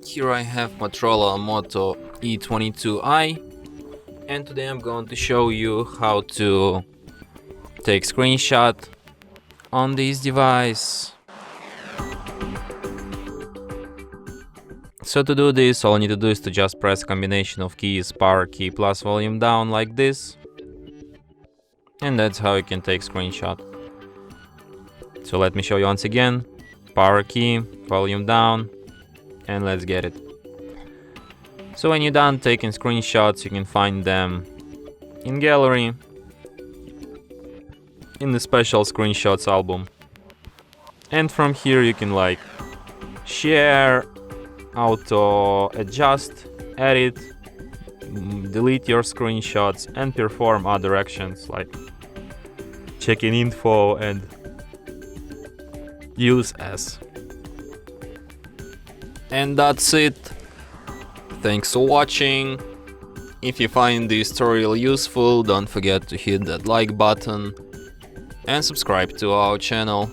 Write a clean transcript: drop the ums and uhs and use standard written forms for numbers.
Here I have Motorola Moto E22i, and today I'm going to show you how to take screenshot on this device. So to do this, all I need to do is to just press a combination of keys, power key plus volume down like this, and that's how you can take screenshot. So let me show you once again. Power key, volume down, and let's get it. So when you're done taking screenshots, you can find them in gallery, in the special screenshots album. And from here you can share, auto adjust, edit, delete your screenshots, and perform other actions like checking info and use as. And that's it. Thanks for watching. If you find this tutorial useful, don't forget to hit that like button and subscribe to our channel.